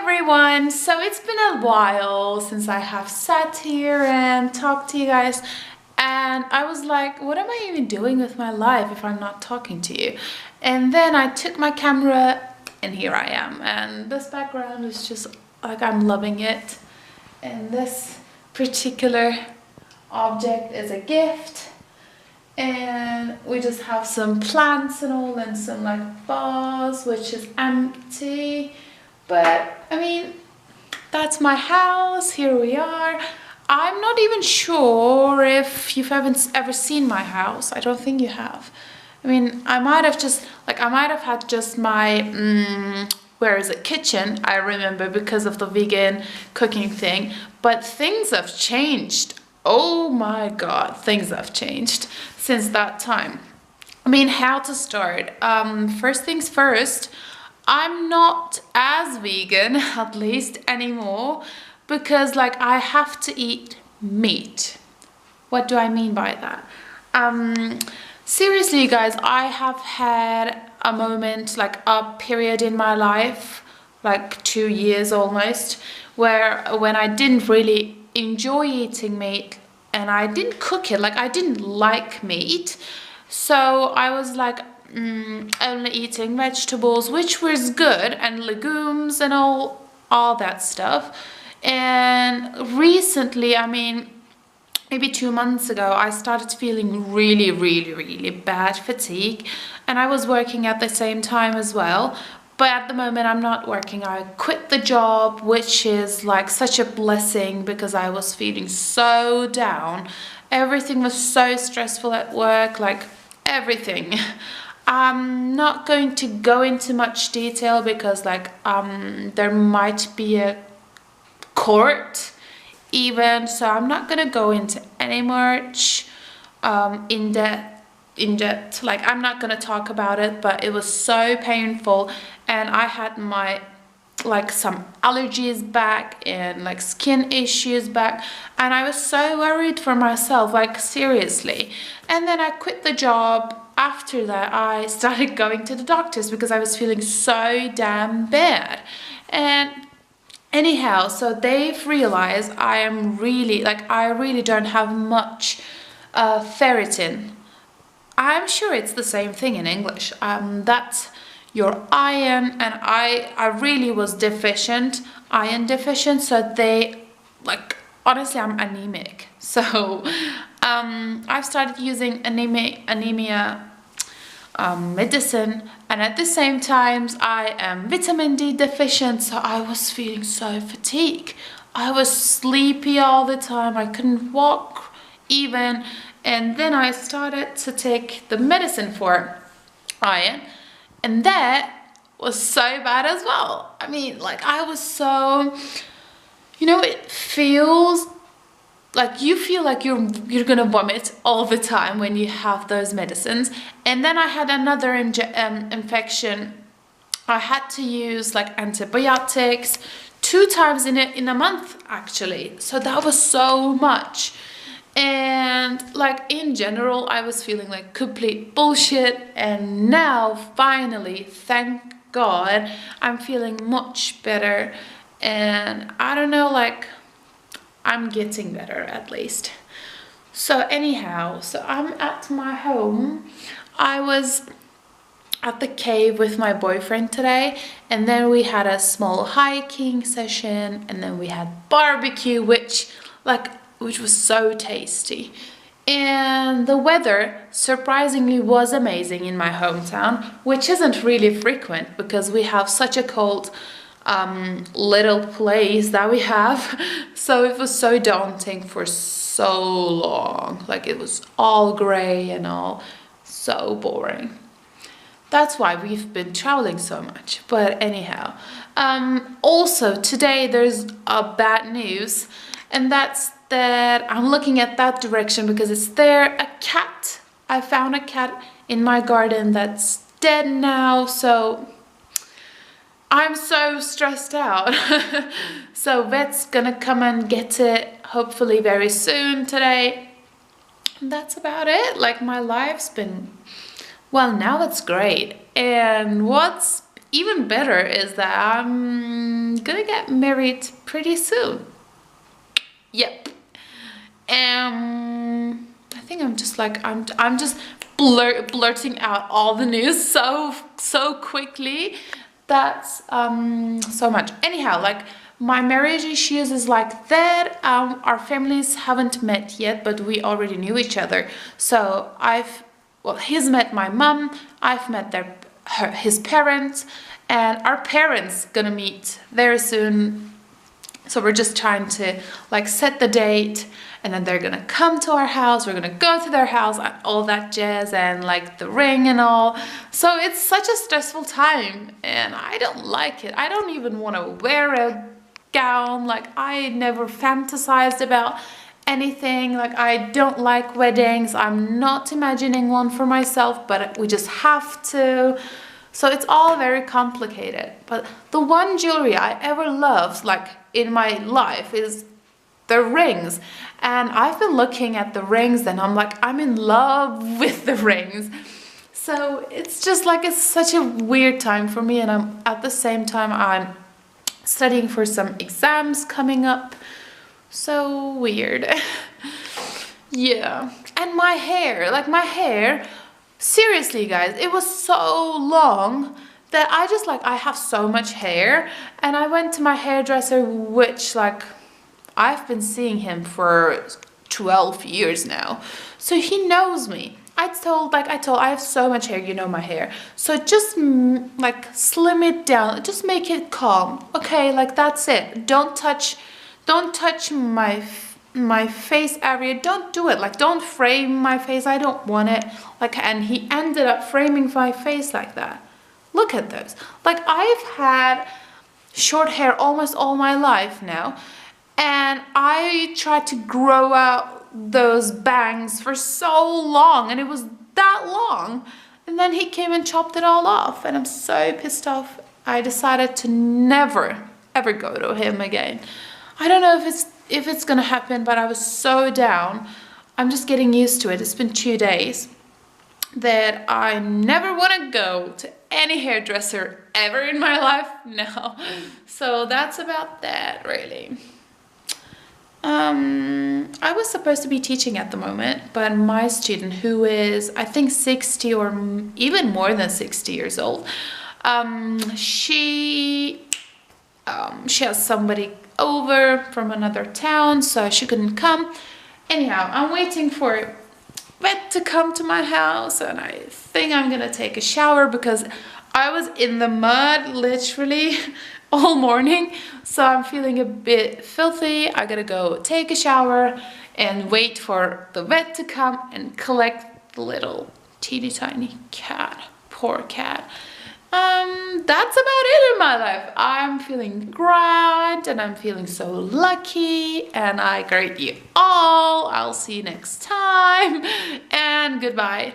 everyone, so it's been a while since I have sat here and talked to you guys, and I was like, what am I even doing with my life if I'm not talking to you? And then I took my camera and here I am, and this background is just like, I'm loving it. And this particular object is a gift, and we just have some plants and all, and some like vase which is empty. But I mean, that's my house. Here we are. I'm not even sure if you've ever seen my house. I don't think you have. I mean, I might have had just my where is it, kitchen, I remember, because of the vegan cooking thing. But things have changed. Oh my god, things have changed since that time. I mean, how to start? First things first, I'm not as vegan, at least anymore, because like I have to eat meat. What do I mean by that? Seriously, you guys, I have had a moment, like a period in my life, like 2 years almost, where when I didn't really enjoy eating meat and I didn't cook it, like I didn't like meat. So I was like only eating vegetables, which was good, and legumes and all that stuff. And recently, I mean, maybe 2 months ago, I started feeling really bad fatigue, and I was working at the same time as well. But at the moment I'm not working. I quit the job, which is like such a blessing because I was feeling so down. Everything was so stressful at work, like everything. I'm not going to go into much detail because like there might be a court even, so I'm not gonna go into any much in depth, like I'm not gonna talk about it. But it was so painful, and I had my like some allergies back and like skin issues back, and I was so worried for myself, like seriously. And then I quit the job. After that I started going to the doctors because I was feeling so damn bad. And anyhow, so they've realized I really don't have much ferritin. I'm sure it's the same thing in English. That's your iron, and I really was iron deficient. So they, like, honestly, I'm anemic. So I've started using anemia medicine, and at the same time I am vitamin D deficient, so I was feeling so fatigued. I was sleepy all the time. I couldn't walk even. And then I started to take the medicine for iron, and that was so bad as well. I mean, like I was so, it feels like you feel like you're gonna vomit all the time when you have those medicines. And then I had another infection. I had to use like antibiotics 2 times in a month actually. So that was so much. And like in general, I was feeling like complete bullshit. And now finally, thank God, I'm feeling much better. And I don't know, like I'm getting better at least. So anyhow, so I'm at my home. I was at the cave with my boyfriend today, and then we had a small hiking session, and then we had barbecue, which was so tasty. And the weather surprisingly was amazing in my hometown, which isn't really frequent because we have such a cold little place that we have. So it was so daunting for so long. Like it was all gray and all so boring. That's why we've been traveling so much. But anyhow, also today there's a bad news, and that's that I'm looking at that direction because it's there a cat. I found a cat in my garden that's dead now, so I'm so stressed out. So vet's gonna come and get it hopefully very soon today. And that's about it. Like my life's been, well, now it's great. And what's even better is that I'm gonna get married pretty soon. Yep. I think I'm just like I'm just blurting out all the news so quickly. That's so much. Anyhow, like my marriage issues is like that. Our families haven't met yet, but we already knew each other. So he's met my mum. I've met his parents, and our parents gonna meet very soon. So we're just trying to like set the date, and then they're gonna come to our house. We're gonna go to their house and all that jazz, and like the ring and all. So it's such a stressful time, and I don't like it. I don't even want to wear a gown. Like I never fantasized about anything. Like I don't like weddings. I'm not imagining one for myself, but we just have to. So it's all very complicated. But the one jewelry I ever loved, like in my life, is the rings. And I've been looking at the rings, and I'm like, I'm in love with the rings. So it's just like, it's such a weird time for me. And at the same time, I'm studying for some exams coming up. So weird. Yeah. And my hair, seriously guys, it was so long that I have so much hair, and I went to my hairdresser, which like I've been seeing him for 12 years now, so he knows me. I told I have so much hair, you know my hair, so just like slim it down, just make it calm, okay? Like that's it. Don't touch my face area. Don't do it. Like don't frame my face. I don't want it. Like, and he ended up framing my face like that. Look at those. Like I've had short hair almost all my life now, and I tried to grow out those bangs for so long, and it was that long, and then he came and chopped it all off, and I'm so pissed off. I decided to never ever go to him again. I don't know if it's gonna happen, but I was so down. I'm just getting used to it. It's been 2 days that I never want to go to any hairdresser ever in my life now. So that's about that, really. I was supposed to be teaching at the moment, but my student, who is I think 60 or even more than 60 years old, she has somebody over from another town, so she couldn't come. Anyhow, I'm waiting for vet to come to my house, and I think I'm gonna take a shower because I was in the mud literally all morning, so I'm feeling a bit filthy. I gotta go take a shower and wait for the vet to come and collect the little teeny tiny cat. Poor cat. That's about it in my life. I'm feeling grand, and I'm feeling so lucky, and I greet you all. I'll see you next time, and goodbye.